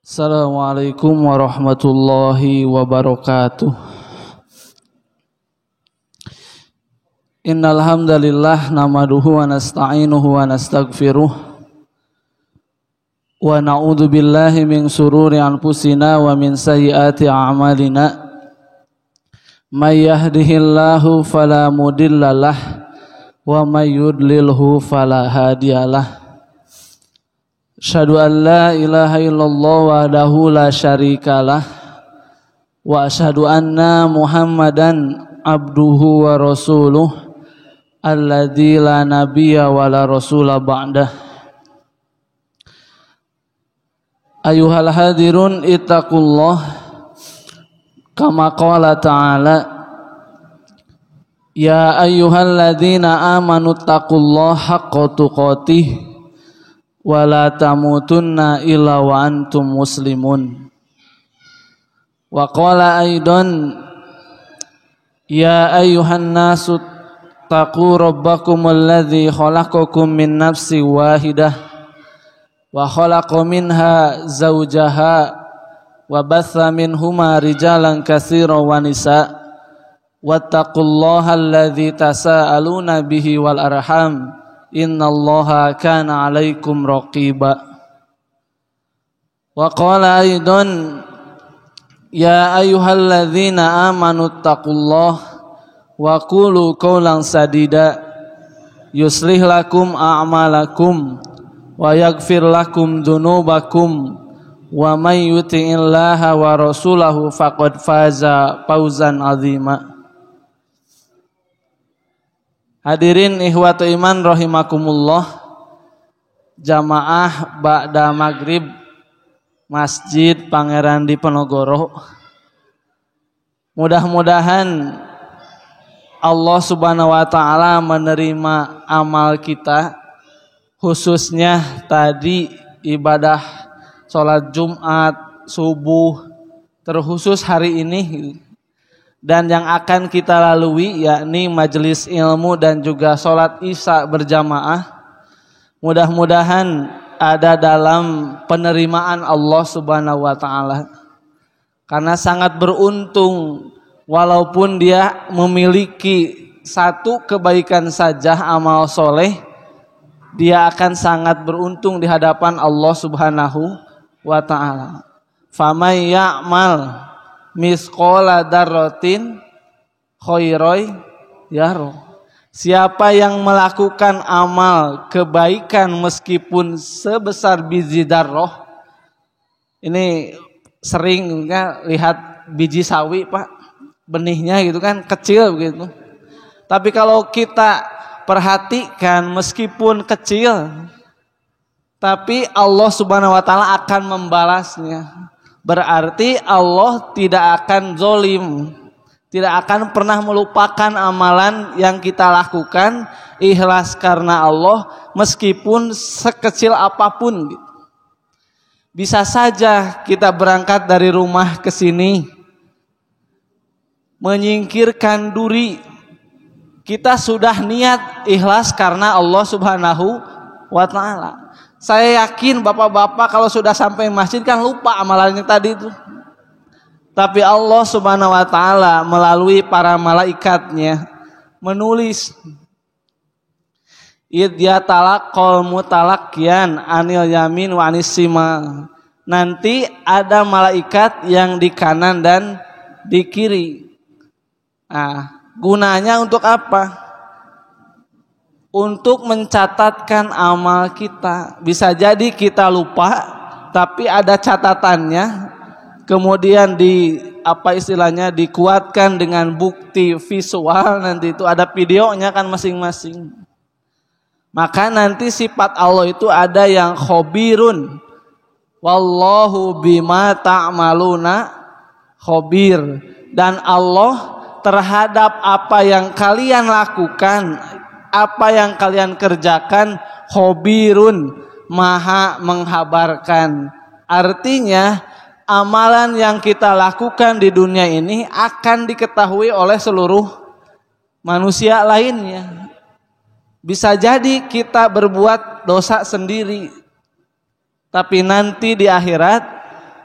Assalamualaikum warahmatullahi wabarakatuh. Innal hamdalillah nahmaduhu wa nasta'inuhu wa nastaghfiruh wa na'udzu billahi min shururi anfusina wa min sayyiati a'malina. May yahdihillahu fala mudhillalah wa may yudlilhu fala hadiyalah. Asyhadu an la ilaha illallah wahdahu la syarikalah wa asyhadu anna Muhammadan abduhu wa rasuluh alladzi la nabiyya wa la rasula ba'dah. Ayuhal hadirun ittaqullah kama qala ta'ala ya ayyuhalladzina amanu taqullaha haqqa tuqatih wala tamutunna illa wa antum muslimun. Wa qala aidan ya ayyuhan nasu taqu rabbakumul ladzi khalaqakum min nafsin wahidah wa khalaqa minha zawjaha wa batha minhuma rijalan katsiran wa nisaa wattaqullaha alladzi tasaaluna bihi wal arham innallaha kana 'alaikum raqiba. Wa qala aidan ya ayyuhalladzina amanu taqullaha wa qulu qawlan sadida yuslih lakum a'malakum wa yaghfir lakum dzunubakum wa may yuti'illaha wa rasulahu faqad faza fawzan 'azima. Hadirin ikhwatu iman rahimakumullah, jamaah ba'da maghrib Masjid Pangeran Diponegoro. Mudah-mudahan Allah Subhanahu wa taala menerima amal kita, khususnya tadi ibadah sholat Jumat subuh, terkhusus hari ini dan yang akan kita lalui yakni majelis ilmu dan juga sholat isya berjamaah. Mudah-mudahan ada dalam penerimaan Allah Subhanahu wa taala. Karena sangat beruntung walaupun dia memiliki satu kebaikan saja amal soleh, dia akan sangat beruntung di hadapan Allah Subhanahu wa taala. Famay ya'mal misqala darratin khairoy yaro. Siapa yang melakukan amal kebaikan meskipun sebesar biji darroh. Ini sering kan lihat biji sawi Pak, benihnya gitu kan kecil begitu. Tapi kalau kita perhatikan meskipun kecil, tapi Allah Subhanahu wa taala akan membalasnya. Berarti Allah tidak akan zolim, tidak akan pernah melupakan amalan yang kita lakukan, ikhlas karena Allah meskipun sekecil apapun. Bisa saja kita berangkat dari rumah ke sini, menyingkirkan duri, kita sudah niat ikhlas karena Allah Subhanahu wa taala. Saya yakin bapak-bapak kalau sudah sampai masjid kan lupa amalannya tadi itu. Tapi Allah Subhanahu wa taala melalui para malaikatnya menulis idya talaqal mutalaqqiyan anil yamin wa anis simal. Nanti ada malaikat yang di kanan dan di kiri. Nah, gunanya untuk apa? Untuk mencatatkan amal kita. Bisa jadi kita lupa, tapi ada catatannya. Kemudian dikuatkan dengan bukti visual, nanti itu ada videonya kan masing-masing. Maka nanti sifat Allah itu ada yang khabirun. Wallahu bima ta'maluna khabir. Dan Allah terhadap apa yang kalian lakukan, apa yang kalian kerjakan, khabirun, maha menghabarkan. Artinya amalan yang kita lakukan di dunia ini akan diketahui oleh seluruh manusia lainnya. Bisa jadi kita berbuat dosa sendiri, tapi nanti di akhirat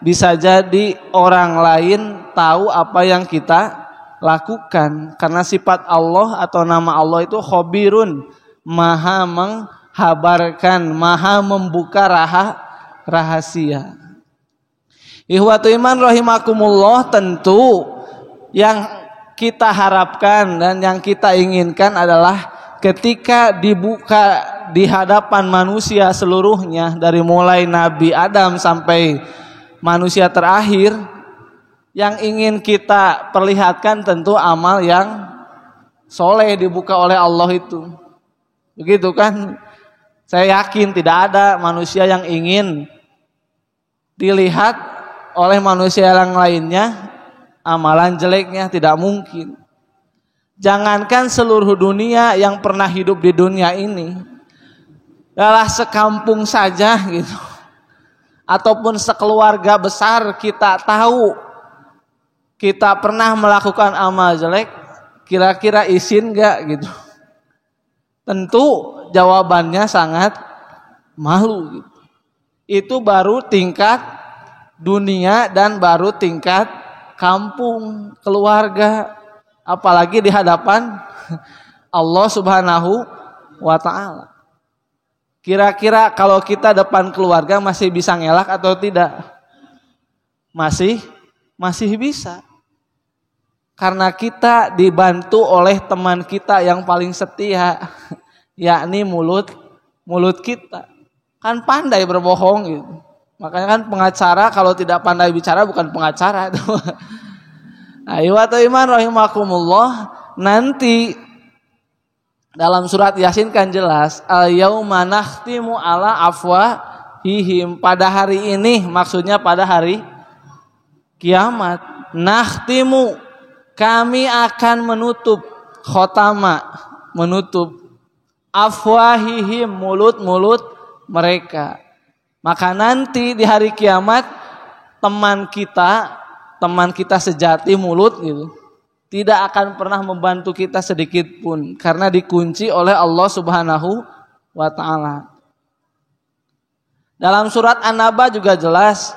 bisa jadi orang lain tahu apa yang kita lakukan. Karena sifat Allah atau nama Allah itu khabirun, maha menghabarkan, maha membuka rahasia. Ikhwatu iman rahimakumullah, tentu yang kita harapkan dan yang kita inginkan adalah ketika dibuka di hadapan manusia seluruhnya, dari mulai Nabi Adam sampai manusia terakhir, yang ingin kita perlihatkan tentu amal yang soleh dibuka oleh Allah itu. Begitu kan? Saya yakin tidak ada manusia yang ingin dilihat oleh manusia yang lainnya amalan jeleknya, tidak mungkin. Jangankan seluruh dunia yang pernah hidup di dunia ini, adalah sekampung saja gitu, ataupun sekeluarga besar kita tahu kita pernah melakukan amal jelek, kira-kira izin gak gitu? Tentu jawabannya sangat malu gitu. Itu baru tingkat dunia dan baru tingkat kampung, keluarga, apalagi di hadapan Allah Subhanahu wa ta'ala. Kira-kira kalau kita depan keluarga masih bisa ngelak atau tidak? Masih bisa. Karena kita dibantu oleh teman kita yang paling setia, yakni mulut kita. Kan pandai berbohong gitu. Makanya kan pengacara kalau tidak pandai bicara bukan pengacara. Ayo atau iman rahimakumullah, nanti dalam surat Yasin kan jelas, al-yauma nakhtimu ala afwahihim, pada hari ini, maksudnya pada hari kiamat. Nakhtimu, kami akan menutup, khotama, menutup, afwahihim, mulut-mulut mereka. Maka nanti di hari kiamat teman kita sejati mulut gitu, tidak akan pernah membantu kita sedikit pun karena dikunci oleh Allah Subhanahu wa ta'ala. Dalam surat An-Naba juga jelas,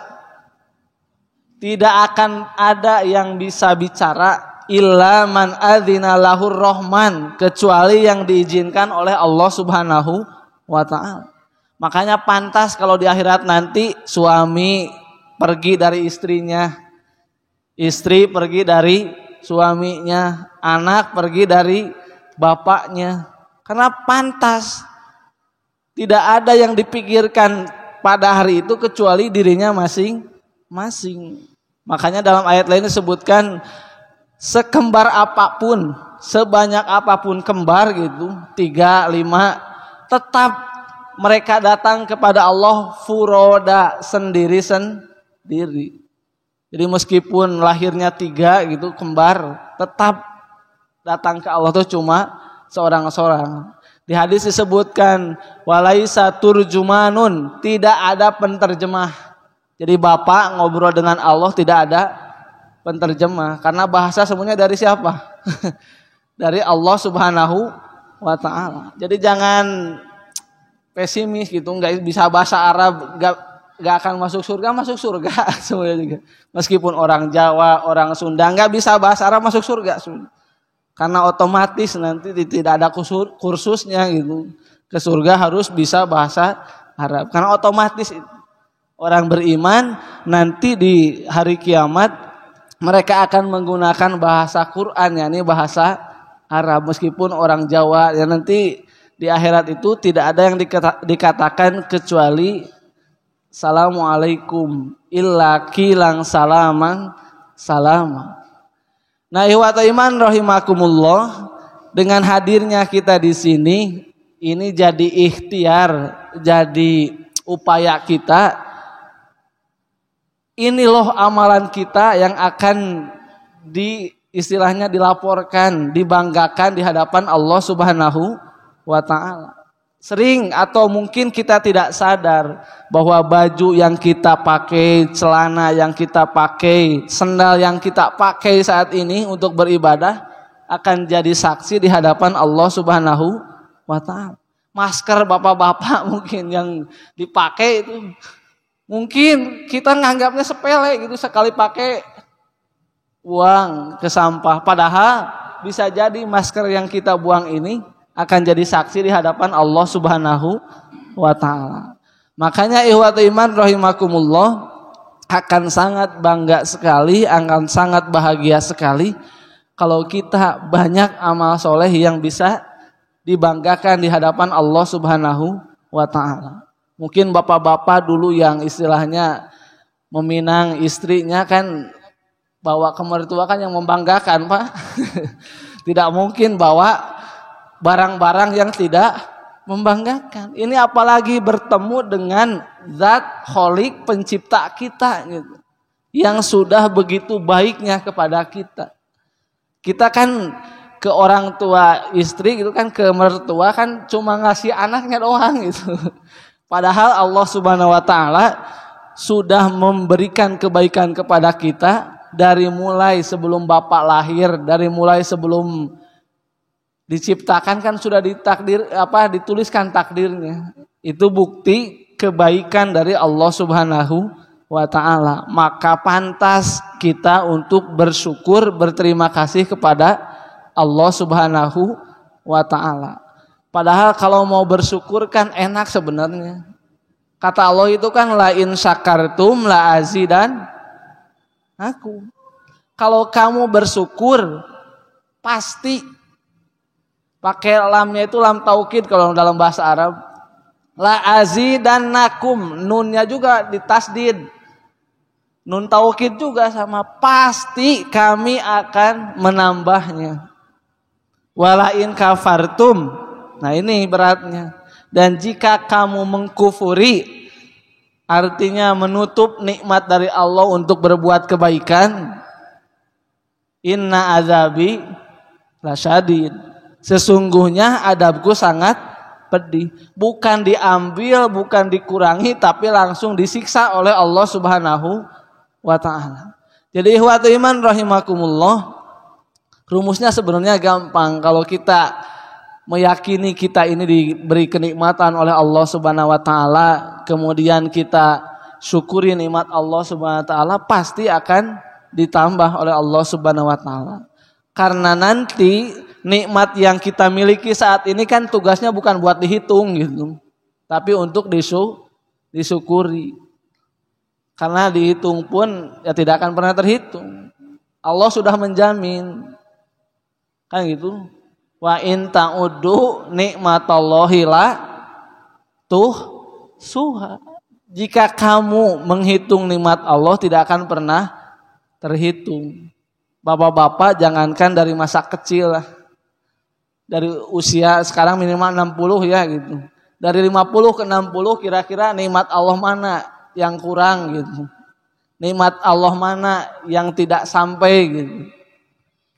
tidak akan ada yang bisa bicara illa man adzina lahur rahman, kecuali yang diizinkan oleh Allah Subhanahu wa ta'ala. Makanya pantas kalau di akhirat nanti suami pergi dari istrinya, istri pergi dari suaminya, anak pergi dari bapaknya. Karena pantas, tidak ada yang dipikirkan pada hari itu kecuali dirinya masing-masing. Makanya dalam ayat lain disebutkan, sekembar apapun, sebanyak apapun kembar gitu, 3, 5, tetap mereka datang kepada Allah furoda, sendiri. Jadi meskipun lahirnya 3 gitu, kembar, tetap datang ke Allah tuh cuma seorang-seorang. Di hadis disebutkan, walaisa turjumanun, tidak ada penterjemah. Jadi bapak ngobrol dengan Allah tidak ada penterjemah, karena bahasa semuanya dari siapa? Dari Allah Subhanahu wa ta'ala. Jadi jangan pesimis gitu, nggak bisa bahasa Arab, nggak akan masuk surga semuanya juga. Meskipun orang Jawa, orang Sunda nggak bisa bahasa Arab masuk surga, karena otomatis nanti tidak ada kursusnya gitu. Ke surga harus bisa bahasa Arab, karena otomatis orang beriman nanti di hari kiamat mereka akan menggunakan bahasa Quran, yakni bahasa Arab, meskipun orang Jawa. Ya nanti di akhirat itu tidak ada yang dikatakan kecuali Assalamualaikum illa kilang salama. Nah, ikhwata iman rahimakumullah, dengan hadirnya kita di sini, ini jadi ikhtiar, jadi upaya kita. Ini loh amalan kita yang akan istilahnya dilaporkan, dibanggakan di hadapan Allah Subhanahu wa ta'ala. Sering atau mungkin kita tidak sadar bahwa baju yang kita pakai, celana yang kita pakai, sendal yang kita pakai saat ini untuk beribadah akan jadi saksi di hadapan Allah Subhanahu wa ta'ala. Masker bapak-bapak mungkin yang dipakai itu Mungkin kita nganggapnya sepele gitu, sekali pakai buang ke sampah. Padahal bisa jadi masker yang kita buang ini akan jadi saksi di hadapan Allah Subhanahu wa ta'ala. Makanya ikhwatul iman rahimakumullah, akan sangat bangga sekali, akan sangat bahagia sekali kalau kita banyak amal soleh yang bisa dibanggakan di hadapan Allah Subhanahu wa ta'ala. Mungkin bapak-bapak dulu yang istilahnya meminang istrinya kan bawa ke mertua kan yang membanggakan, Pak. Tidak mungkin bawa barang-barang yang tidak membanggakan. Ini apalagi bertemu dengan Zat Khalik pencipta kita gitu, yang sudah begitu baiknya kepada kita. Kita kan ke orang tua istri gitu kan, ke mertua kan cuma ngasih anaknya doang gitu. Padahal Allah Subhanahu wa ta'ala sudah memberikan kebaikan kepada kita dari mulai sebelum bapak lahir, dari mulai sebelum diciptakan kan sudah dituliskan takdirnya. Itu bukti kebaikan dari Allah Subhanahu wa ta'ala. Maka pantas kita untuk bersyukur, berterima kasih kepada Allah Subhanahu wa ta'ala. Padahal kalau mau bersyukur kan enak sebenarnya. Kata Allah itu kan la in syakartum la azidan aku. Kalau kamu bersyukur pasti, pakai lamnya itu lam taukid kalau dalam bahasa Arab. La azidannakum, nunnya juga ditasdid. Nun taukid juga sama, pasti kami akan menambahnya. Wala in kafartum. Nah ini beratnya. Dan jika kamu mengkufuri, artinya menutup nikmat dari Allah untuk berbuat kebaikan, inna azabi lasyadid. Sesungguhnya adabku sangat pedih. Bukan diambil, bukan dikurangi, tapi langsung disiksa oleh Allah Subhanahu wa ta'ala. Jadi ikhwatul iman rahimakumullah, rumusnya sebenarnya gampang. Kalau kita meyakini kita ini diberi kenikmatan oleh Allah Subhanahu wa ta'ala, kemudian kita syukuri nikmat Allah Subhanahu wa ta'ala, pasti akan ditambah oleh Allah Subhanahu wa ta'ala. Karena nanti nikmat yang kita miliki saat ini kan tugasnya bukan buat dihitung gitu, tapi untuk disyukuri. Karena dihitung pun ya tidak akan pernah terhitung. Allah sudah menjamin. Kan gitu. Wa in ta'uddu nikmatallahi la tuhsuha. Jika kamu menghitung nikmat Allah tidak akan pernah terhitung. Bapak-bapak jangankan dari masa kecil lah. Dari usia sekarang minimal 60 ya gitu. Dari 50 ke 60 kira-kira nikmat Allah mana yang kurang gitu. Nikmat Allah mana yang tidak sampai gitu.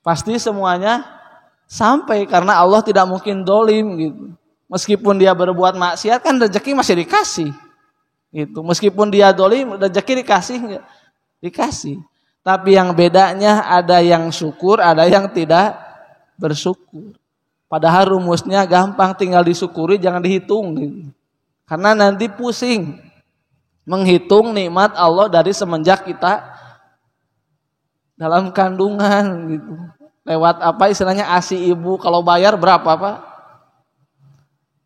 Pasti semuanya sampai, karena Allah tidak mungkin dolim gitu. Meskipun dia berbuat maksiat kan rezeki masih dikasih gitu. Meskipun dia dolim rezeki dikasih. Tapi yang bedanya ada yang syukur, ada yang tidak bersyukur. Padahal rumusnya gampang, tinggal disyukuri, jangan dihitung gitu. Karena nanti pusing menghitung nikmat Allah dari semenjak kita dalam kandungan gitu. Lewat apa istilahnya ASI ibu, kalau bayar berapa Pak?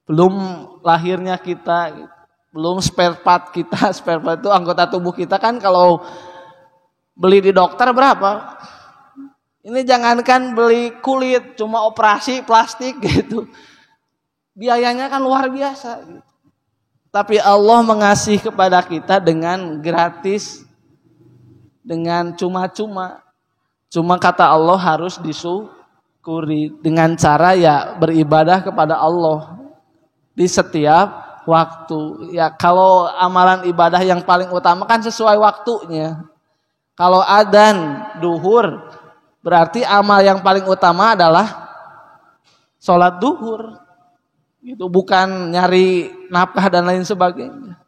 Belum lahirnya kita, belum spare part kita. Spare part itu anggota tubuh kita kan, kalau beli di dokter berapa? Ini jangankan beli kulit, cuma operasi plastik gitu, biayanya kan luar biasa gitu. Tapi Allah mengasih kepada kita dengan gratis, dengan cuma-cuma. Cuma kata Allah harus disyukuri dengan cara ya beribadah kepada Allah di setiap waktu. Ya kalau amalan ibadah yang paling utama kan sesuai waktunya. Kalau adzan duhur berarti amal yang paling utama adalah sholat duhur. Itu bukan nyari nafkah dan lain sebagainya.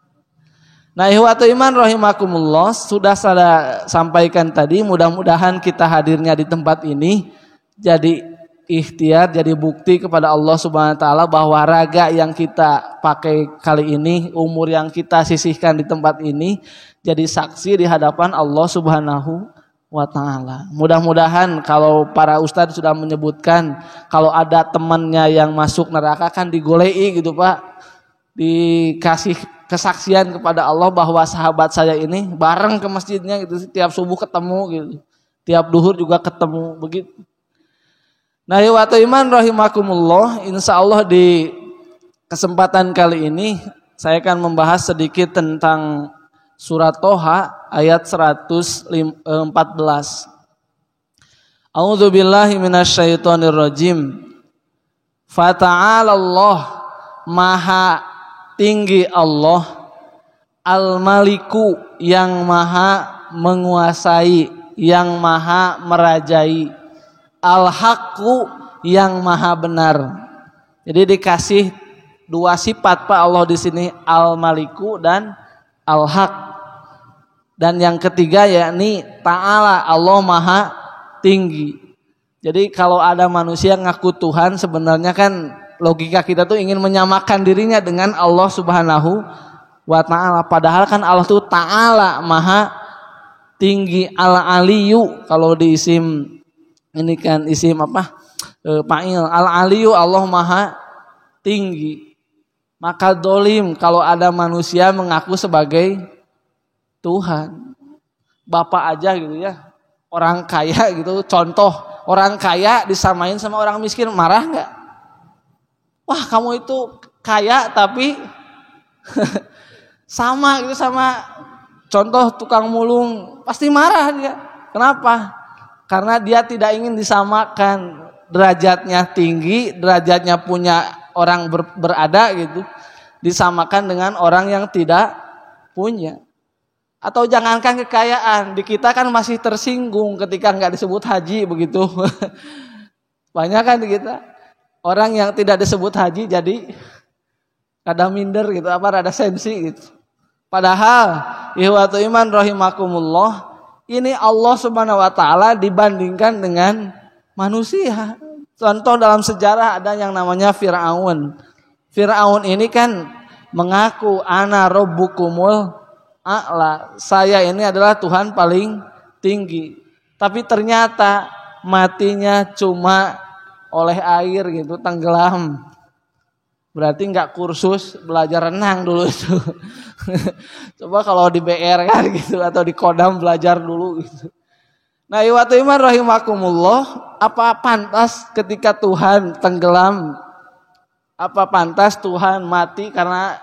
Nah, ikhwatul iman rahimakumullah, sudah saya sampaikan tadi, mudah-mudahan kita hadirnya di tempat ini jadi ikhtiar, jadi bukti kepada Allah Subhanahu wa taala bahwa raga yang kita pakai kali ini, umur yang kita sisihkan di tempat ini jadi saksi di hadapan Allah Subhanahu wa taala. Mudah-mudahan kalau para ustadz sudah menyebutkan kalau ada temannya yang masuk neraka kan digolei gitu Pak. Dikasih kesaksian kepada Allah bahwa sahabat saya ini bareng ke masjidnya gitu, tiap subuh ketemu gitu. Tiap duhur juga ketemu begitu. Nah, wa iman rahimakumullah, insyaallah di kesempatan kali ini saya akan membahas sedikit tentang surat Toha ayat 114. A'udzubillahi minasyaitonirrajim. Fata'ala Allah, maha tinggi Allah, Al-Maliku yang maha menguasai, yang maha merajai, Al-Haqqu yang maha benar. Jadi dikasih dua sifat Pak Allah di sini, Al-Maliku dan Al-Haq. Dan yang ketiga yakni Ta'ala, Allah maha tinggi. Jadi kalau ada manusia ngaku Tuhan, sebenarnya kan logika kita tuh ingin menyamakan dirinya dengan Allah Subhanahu wa taala. Padahal kan Allah tuh Ta'ala, maha tinggi. Al-Aliyu kalau di isim ini kan isim apa? Fa'il. Al-Aliyu, Allah maha tinggi. Maka dolim kalau ada manusia mengaku sebagai Tuhan. Bapak aja gitu ya, orang kaya gitu, contoh orang kaya disamain sama orang miskin, marah nggak? Wah kamu itu kaya tapi sama gitu sama contoh tukang mulung, pasti marah dia. Kenapa? Karena dia tidak ingin disamakan, derajatnya tinggi, derajatnya punya orang berada gitu, disamakan dengan orang yang tidak punya. Atau jangankan kekayaan, di kita kan masih tersinggung ketika nggak disebut haji begitu. Banyak kan di kita orang yang tidak disebut haji jadi rada minder gitu, apa rada sensi gitu. Padahal ihwatu iman rahimakumullah, ini Allah Subhanahu wa taala dibandingkan dengan manusia. Contoh dalam sejarah ada yang namanya Fir'aun. Fir'aun ini kan mengaku ana rabbukumul a'la, saya ini adalah Tuhan paling tinggi. Tapi ternyata matinya cuma oleh air gitu, tenggelam. Berarti nggak kursus belajar renang dulu itu. Coba kalau di BR kan gitu atau di Kodam belajar dulu gitu. Nah, iwatu iman rahimakumullah, apa pantas ketika Tuhan tenggelam? Apa pantas Tuhan mati karena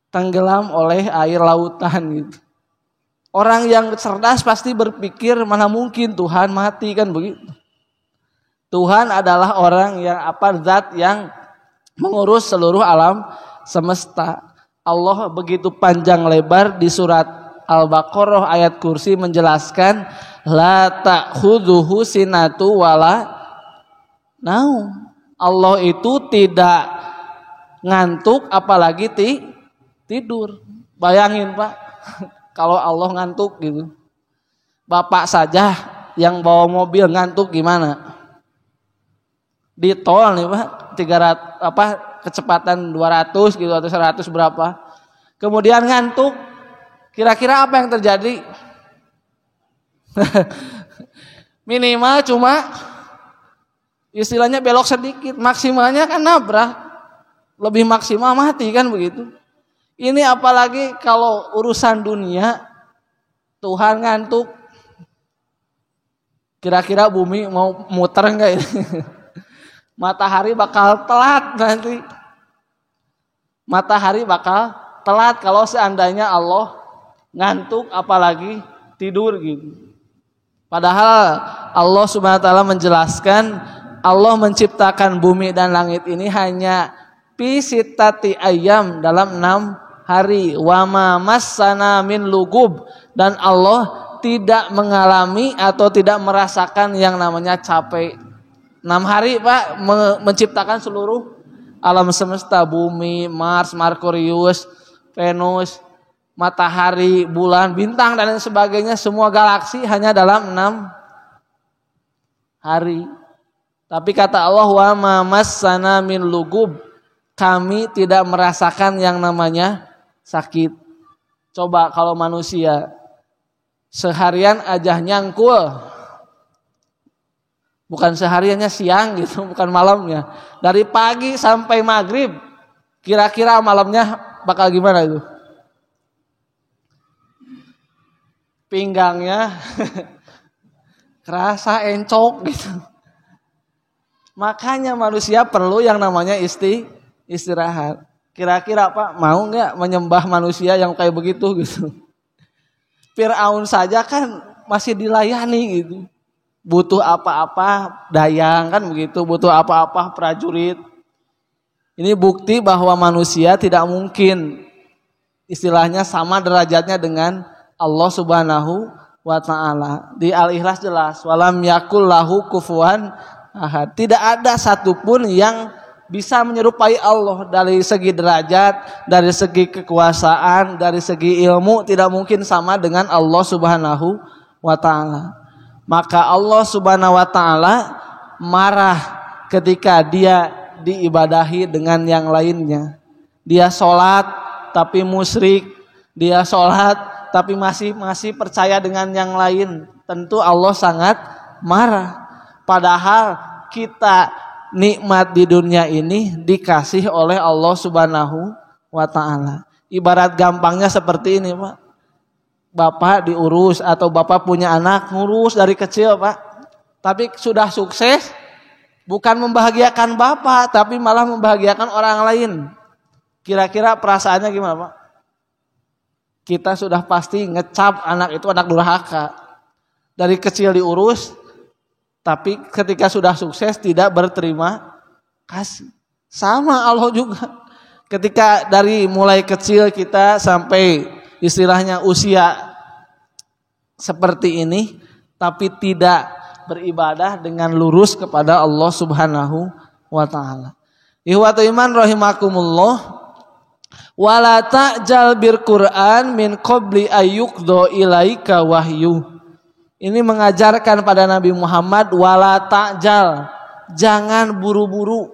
tenggelam oleh air lautan gitu? Orang yang cerdas pasti berpikir mana mungkin Tuhan mati kan begitu. Tuhan adalah orang yang zat yang mengurus seluruh alam semesta. Allah begitu panjang lebar di surat Al-Baqarah ayat kursi menjelaskan la ta'khudhuhu sinatu wala naum. Allah itu tidak ngantuk apalagi tidur. Bayangin Pak, kalau Allah ngantuk gitu. Bapak saja yang bawa mobil ngantuk gimana? Di tol nih Pak, 300 kecepatan 200 gitu atau 100 berapa. Kemudian ngantuk. Kira-kira apa yang terjadi? Minimal cuma istilahnya belok sedikit, maksimalnya kan nabrak. Lebih maksimal mati kan begitu. Ini apalagi kalau urusan dunia, Tuhan ngantuk. Kira-kira bumi mau muter enggak ini? Matahari bakal telat nanti. Matahari bakal telat kalau seandainya Allah ngantuk apalagi tidur gitu. Padahal Allah Subhanahu wa taala menjelaskan Allah menciptakan bumi dan langit ini hanya fi sittati ayyam, dalam 6 hari. Wa ma massana min lugub, dan Allah tidak mengalami atau tidak merasakan yang namanya capek. 6 hari Pak menciptakan seluruh alam semesta, bumi, Mars, Merkurius, Venus, matahari, bulan, bintang dan lain sebagainya, semua galaksi hanya dalam 6 hari. Tapi kata Allah, wa ma massana min lugub, kami tidak merasakan yang namanya sakit. Coba kalau manusia seharian aja nyangkul, bukan sehariannya siang gitu, bukan malamnya, dari pagi sampai maghrib, kira-kira malamnya bakal gimana itu? Pinggangnya kerasa encok gitu. Makanya manusia perlu yang namanya istirahat. Kira-kira Pak mau nggak menyembah manusia yang kayak begitu gitu? Fir'aun saja kan masih dilayani gitu. Butuh apa-apa dayang kan begitu, butuh apa-apa prajurit. Ini bukti bahwa manusia tidak mungkin istilahnya sama derajatnya dengan Allah Subhanahu wa ta'ala. Di Al-Ikhlas jelas, walam yakul lahu kufuwan ahad. Tidak ada satupun yang bisa menyerupai Allah dari segi derajat, dari segi kekuasaan, dari segi ilmu, tidak mungkin sama dengan Allah Subhanahu wa ta'ala. Maka Allah Subhanahu wa ta'ala marah ketika dia diibadahi dengan yang lainnya. Dia sholat tapi musyrik, dia sholat tapi masih percaya dengan yang lain. Tentu Allah sangat marah. Padahal kita nikmat di dunia ini dikasih oleh Allah Subhanahu wa ta'ala. Ibarat gampangnya seperti ini Pak. Bapak diurus atau bapak punya anak ngurus dari kecil Pak. Tapi sudah sukses bukan membahagiakan bapak tapi malah membahagiakan orang lain. Kira-kira perasaannya gimana Pak? Kita sudah pasti ngecap anak itu anak durhaka. Dari kecil diurus tapi ketika sudah sukses tidak berterima kasih. Sama Allah juga. Ketika dari mulai kecil kita sampai istilahnya usia seperti ini, tapi tidak beribadah dengan lurus kepada Allah Subhanahu wa ta'ala. Ikhwatul iman rahimakumullah, wala ta'jal bil Qur'an min qabli ayyuqdo ilaika wahyu. Ini mengajarkan pada Nabi Muhammad, wala ta'jal, jangan buru-buru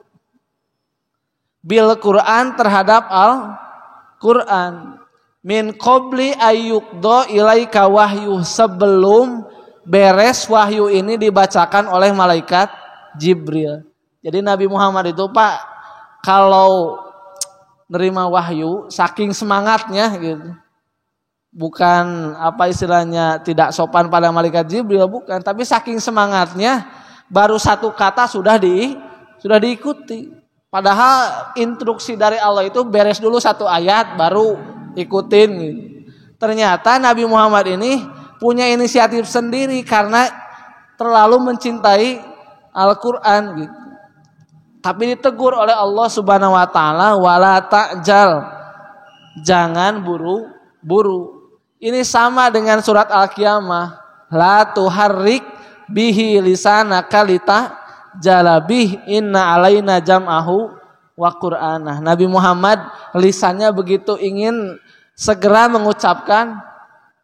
bil Quran terhadap Al-Quran. Min qabli ayyuqdo ilaika wahyu, sebelum beres wahyu ini dibacakan oleh malaikat Jibril. Jadi Nabi Muhammad itu Pak, kalau nerima wahyu saking semangatnya gitu. Bukan apa istilahnya tidak sopan pada malaikat Jibril, bukan, tapi saking semangatnya baru satu kata sudah diikuti. Padahal instruksi dari Allah itu beres dulu satu ayat baru ikutin gitu. Ternyata Nabi Muhammad ini punya inisiatif sendiri karena terlalu mencintai Al-Qur'an gitu. Tapi ditegur oleh Allah Subhanahu wa taala, wala ta'jal, jangan buru-buru. Ini sama dengan surat Al-Qiyamah, la tuharrik bihi lisanaka litajala inna alaina jam'ahu wa qur'anah. Nabi Muhammad lisannya begitu ingin segera mengucapkan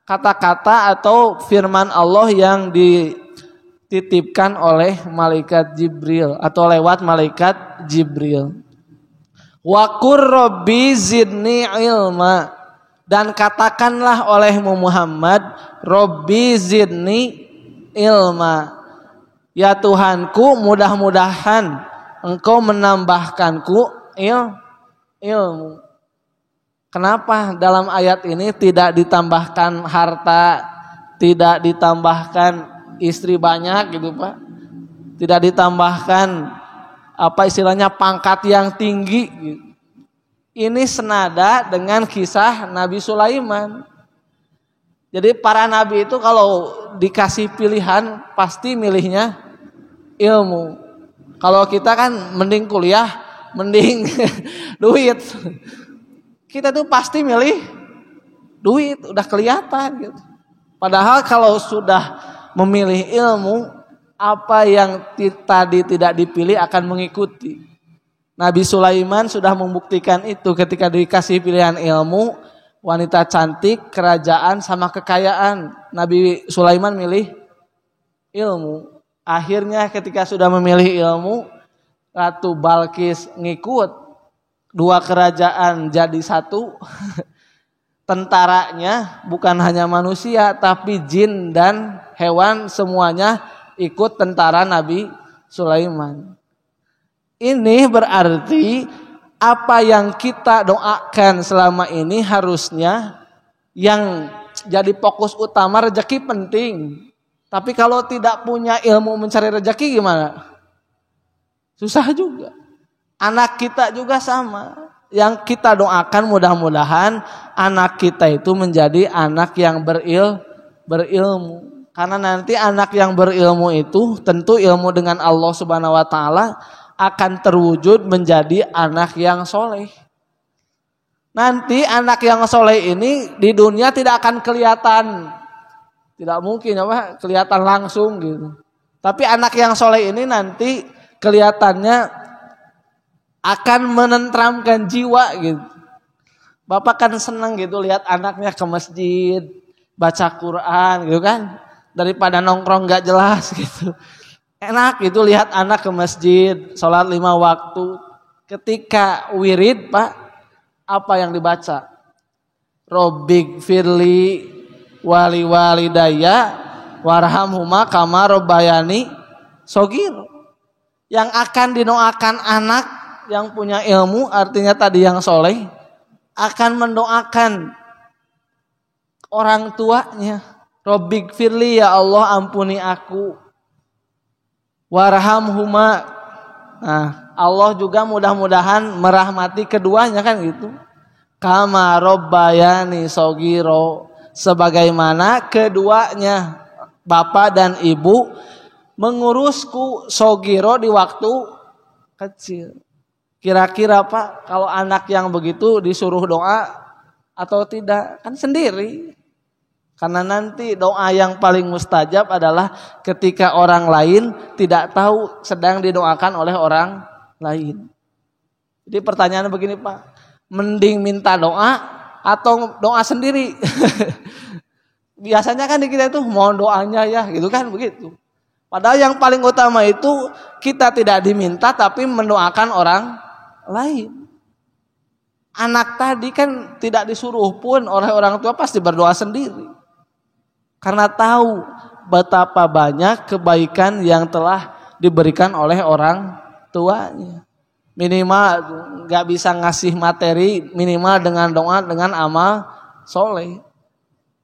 kata-kata atau firman Allah yang dititipkan oleh malaikat Jibril atau lewat malaikat Jibril. Wa qur rabbi zidni ilma, dan katakanlah olehmu Muhammad, Rabbi zidni ilma, ya Tuhanku mudah-mudahan engkau menambahkanku ilmu. Kenapa dalam ayat ini tidak ditambahkan harta, tidak ditambahkan istri banyak gitu Pak, tidak ditambahkan apa istilahnya pangkat yang tinggi gitu. Ini senada dengan kisah Nabi Sulaiman. Jadi para nabi itu kalau dikasih pilihan pasti milihnya ilmu. Kalau kita kan mending kuliah, mending duit. Kita tuh pasti milih duit, udah kelihatan gitu. Padahal kalau sudah memilih ilmu, apa yang tadi tidak dipilih akan mengikuti. Nabi Sulaiman sudah membuktikan itu ketika dikasih pilihan ilmu, wanita cantik, kerajaan sama kekayaan. Nabi Sulaiman milih ilmu. Akhirnya ketika sudah memilih ilmu, Ratu Balkis ngikut, 2 kerajaan jadi satu. Tentaranya bukan hanya manusia tapi jin dan hewan semuanya ikut tentara Nabi Sulaiman. Ini berarti apa yang kita doakan selama ini harusnya yang jadi fokus utama, rezeki penting. Tapi kalau tidak punya ilmu mencari rezeki gimana? Susah juga. Anak kita juga sama. Yang kita doakan mudah-mudahan anak kita itu menjadi anak yang berilmu. Karena nanti anak yang berilmu itu tentu ilmu dengan Allah Subhanahu wa taala akan terwujud menjadi anak yang soleh. Nanti anak yang soleh ini di dunia tidak akan kelihatan. Tidak mungkin kelihatan langsung gitu. Tapi anak yang soleh ini nanti kelihatannya akan menenteramkan jiwa gitu. Bapak kan senang gitu lihat anaknya ke masjid, baca Quran gitu kan. Daripada nongkrong gak jelas gitu. Enak gitu lihat anak ke masjid, sholat 5 waktu. Ketika wirid Pak, apa yang dibaca? Robbik firli wali walidaya warhamhuma kama robbayani sogir. Yang akan dinoakan anak yang punya ilmu, artinya tadi yang soleh, akan mendoakan orang tuanya. Robbik firli, ya Allah ampuni aku. Warhamhuma. Nah, Allah juga mudah-mudahan merahmati keduanya kan gitu. Kama robbayani sogiro, sebagaimana keduanya bapak dan ibu mengurusku sogiro di waktu kecil. Kira-kira Pak, kalau anak yang begitu disuruh doa atau tidak? Kan sendiri. Karena nanti doa yang paling mustajab adalah ketika orang lain tidak tahu sedang didoakan oleh orang lain. Jadi pertanyaan begini Pak, mending minta doa atau doa sendiri? Biasanya kan di kita itu mohon doanya ya gitu kan begitu. Padahal yang paling utama itu kita tidak diminta tapi mendoakan orang lain. Anak tadi kan tidak disuruh pun oleh orang tua, pasti berdoa sendiri. Karena tahu betapa banyak kebaikan yang telah diberikan oleh orang tuanya. Minimal gak bisa ngasih materi, minimal dengan doa, dengan amal soleh.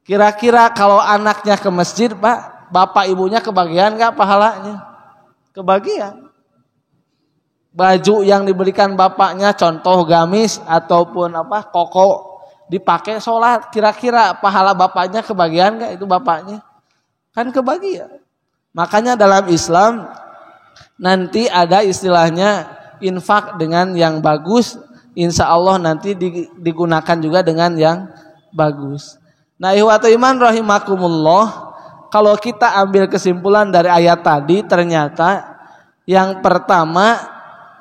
Kira-kira kalau anaknya ke masjid Pak, bapak ibunya kebagian gak pahalanya? Kebagian. Baju yang diberikan bapaknya, contoh gamis ataupun koko, dipakai sholat, kira-kira pahala bapaknya kebagian gak itu bapaknya? Kan kebagian. Makanya dalam Islam nanti ada istilahnya infak dengan yang bagus, insya Allah nanti digunakan juga dengan yang bagus. Nah ihwatu iman rahimakumullah, kalau kita ambil kesimpulan dari ayat tadi, ternyata yang pertama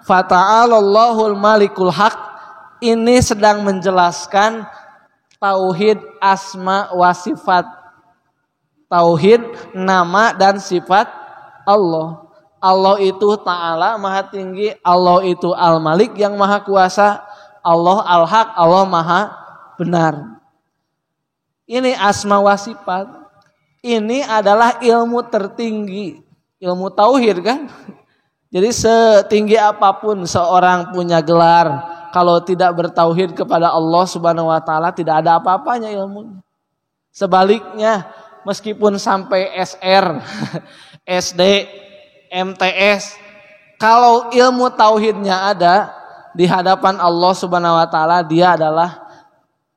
fata'alallahul malikul haq ini sedang menjelaskan tauhid asma wa sifat, tauhid nama dan sifat Allah. Allah itu Ta'ala maha tinggi, Allah itu Al-Malik yang maha kuasa, Allah Al-Haq, Allah maha benar. Ini asma wa sifat. Ini adalah ilmu tertinggi, ilmu tauhid kan. Jadi setinggi apapun seorang punya gelar, kalau tidak bertauhid kepada Allah Subhanahu wa taala tidak ada apa-apanya ilmunya. Sebaliknya, meskipun sampai SR, SD, MTS, kalau ilmu tauhidnya ada di hadapan Allah Subhanahu wa taala, dia adalah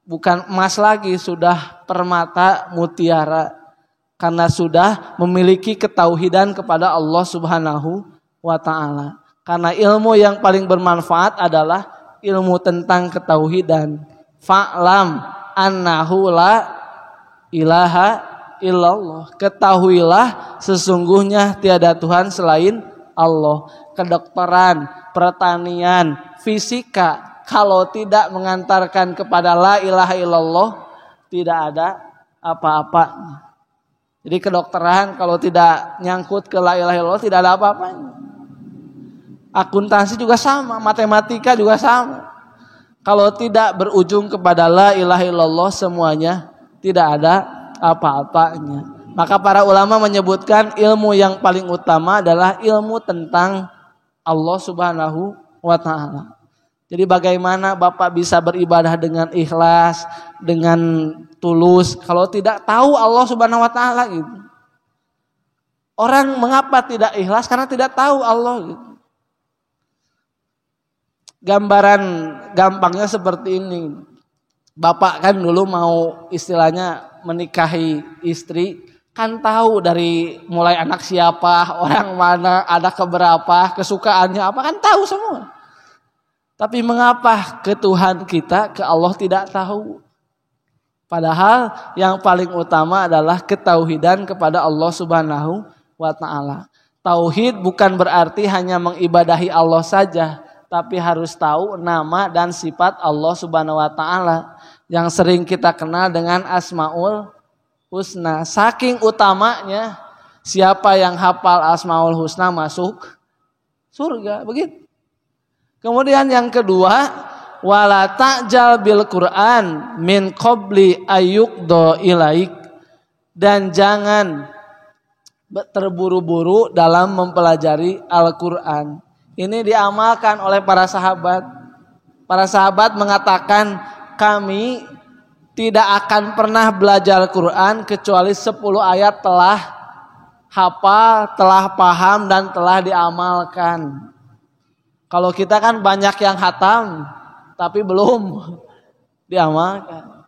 bukan emas lagi, sudah permata mutiara karena sudah memiliki ketauhidan kepada Allah Subhanahu wa ta'ala. Karena ilmu yang paling bermanfaat adalah ilmu tentang ketauhidan. Fa'lam annahu la ilaha illallah. Ketahuilah sesungguhnya tiada Tuhan selain Allah. Kedokteran, pertanian, fisika, kalau tidak mengantarkan kepada la ilaha illallah, tidak ada apa-apanya. Jadi kedokteran kalau tidak nyangkut ke la ilaha illallah tidak ada apa-apanya. Akuntansi juga sama, matematika juga sama. Kalau tidak berujung kepada la ilaha illallah semuanya tidak ada apa-apanya. Maka para ulama menyebutkan ilmu yang paling utama adalah ilmu tentang Allah Subhanahu wa taala. Jadi bagaimana Bapak bisa beribadah dengan ikhlas, dengan tulus kalau tidak tahu Allah Subhanahu wa taala gitu. Orang mengapa tidak ikhlas? Karena tidak tahu Allah gitu. Gambaran gampangnya seperti ini. Bapak kan dulu mau istilahnya menikahi istri, kan tahu dari mulai anak siapa, orang mana, ada keberapa, kesukaannya apa, kan tahu semua. Tapi mengapa ke Tuhan kita, ke Allah tidak tahu? Padahal yang paling utama adalah ketauhidan kepada Allah Subhanahu wa taala. Tauhid bukan berarti hanya mengibadahi Allah saja, tapi harus tahu nama dan sifat Allah Subhanahu wa taala yang sering kita kenal dengan Asmaul Husna. Saking utamanya, siapa yang hafal Asmaul Husna masuk surga, begitu. Kemudian yang kedua, wala ta'jal bil Qur'an min qabli ayyuqda ilaik, dan jangan terburu-buru dalam mempelajari Al-Qur'an. Ini diamalkan oleh para sahabat. Para sahabat mengatakan, kami tidak akan pernah belajar Quran kecuali 10 ayat telah hafal, telah paham, dan telah diamalkan. Kalau kita kan banyak yang hatam, tapi belum diamalkan.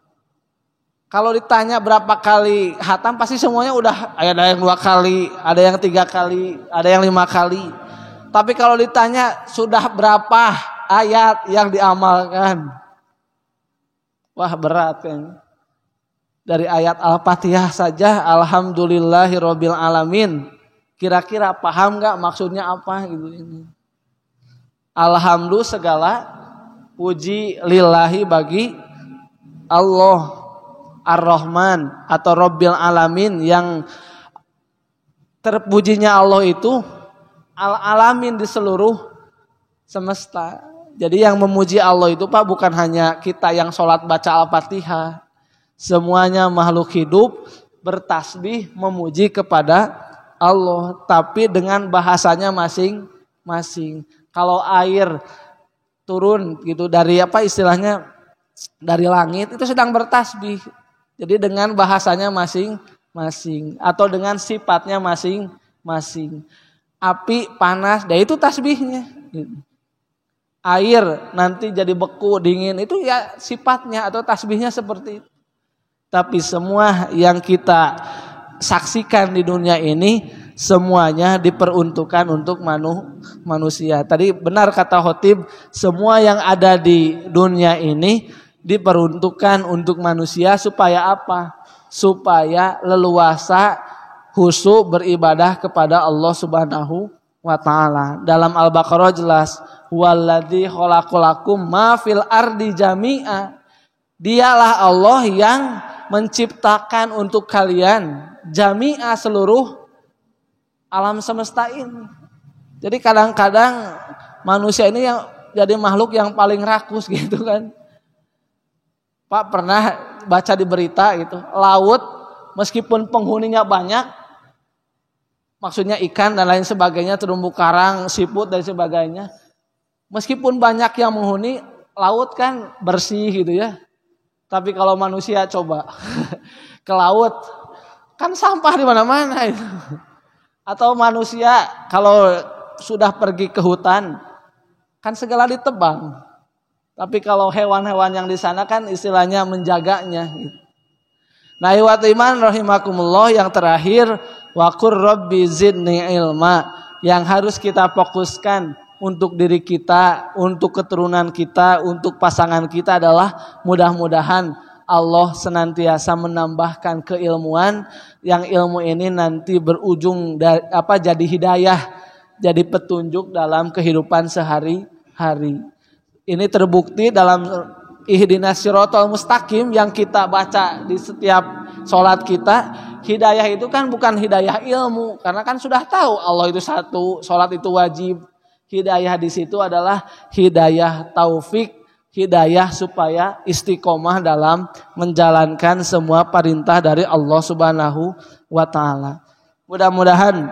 Kalau ditanya berapa kali hatam, pasti semuanya udah, ada yang 2 kali, ada yang 3 kali, ada yang 5 kali. Tapi kalau ditanya sudah berapa ayat yang diamalkan, wah berat kan. Dari ayat Al-Fatihah saja, Alhamdulillahirabbil alamin. Kira-kira paham gak maksudnya apa gitu ini? Alhamdulillah, segala puji lillahi bagi Allah Ar-Rahman atau Rabbil alamin, yang terpujinya Allah itu al-alamin, di seluruh semesta. Jadi yang memuji Allah itu Pak bukan hanya kita yang sholat baca Al-Fatihah. Semuanya makhluk hidup bertasbih memuji kepada Allah, tapi dengan bahasanya masing-masing. Kalau air turun gitu dari apa istilahnya, dari langit, itu sedang bertasbih. Jadi dengan bahasanya masing-masing atau dengan sifatnya masing-masing. Api panas, itu tasbihnya. Air nanti jadi beku, dingin, itu ya sifatnya atau tasbihnya seperti itu. Tapi semua yang kita saksikan di dunia ini semuanya diperuntukkan untuk manusia. Tadi benar kata khotib, semua yang ada di dunia ini diperuntukkan untuk manusia supaya apa? Supaya leluasa khusyuk beribadah kepada Allah Subhanahu wa taala. Dalam Al-Baqarah jelas, waladzi khalaqalakum ma fil ardi jami'a. Dialah Allah yang menciptakan untuk kalian jami'a, seluruh alam semesta ini. Jadi kadang-kadang manusia ini yang jadi makhluk yang paling rakus gitu kan. Pak pernah baca di berita gitu, laut meskipun penghuninya banyak, maksudnya ikan dan lain sebagainya, terumbu karang, siput dan sebagainya, meskipun banyak yang menghuni, laut kan bersih gitu ya. Tapi kalau manusia coba ke laut, kan sampah di mana-mana itu. Atau manusia kalau sudah pergi ke hutan, kan segala ditebang. Tapi kalau hewan-hewan yang di sana kan istilahnya menjaganya. Nah, ikhwatul iman rahimakumullah, yang terakhir, wa qur rabbi zidni ilma, yang harus kita fokuskan untuk diri kita, untuk keturunan kita, untuk pasangan kita adalah mudah-mudahan Allah senantiasa menambahkan keilmuan, yang ilmu ini nanti berujung jadi hidayah, jadi petunjuk dalam kehidupan sehari-hari. Ini terbukti dalam ihdinas siratal mustaqim yang kita baca di setiap sholat kita. hidayah itu kan bukan hidayah ilmu, karena kan sudah tahu Allah itu satu, sholat itu wajib. Hidayah di situ adalah hidayah taufik, hidayah supaya istiqomah dalam menjalankan semua perintah dari Allah Subhanahu wa taala. Mudah-mudahan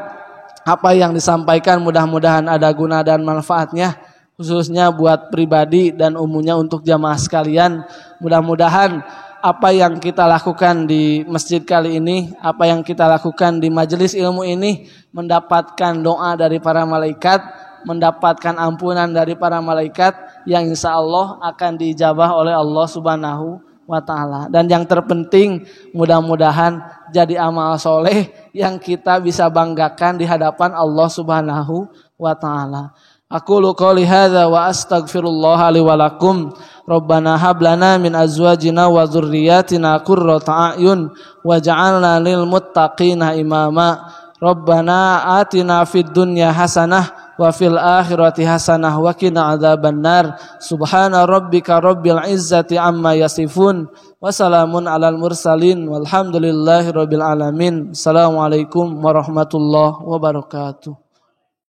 apa yang disampaikan mudah-mudahan ada guna dan manfaatnya, khususnya buat pribadi dan umumnya untuk jamaah sekalian. Mudah-mudahan apa yang kita lakukan di masjid kali ini, apa yang kita lakukan di majelis ilmu ini mendapatkan doa dari para malaikat, mendapatkan ampunan dari para malaikat yang insya Allah akan diijabah oleh Allah Subhanahu wa ta'ala. Dan yang terpenting mudah-mudahan jadi amal soleh yang kita bisa banggakan di hadapan Allah Subhanahu wa ta'ala. Aqulu qouli hadza wa astaghfirullah li wa lakum. Rabbana hab lana min azwajina wa dzurriyyatina qurrata a'yun waj'alna lil muttaqina imama. Rabbana atina fid dunya hasanah wa fil akhirati hasanah wa qina adzabannar. Subhana rabbika rabbil izzati amma yasifun wa salamun alal mursalin walhamdulillahi rabbil alamin. Assalamualaikum warahmatullahi wabarakatuh.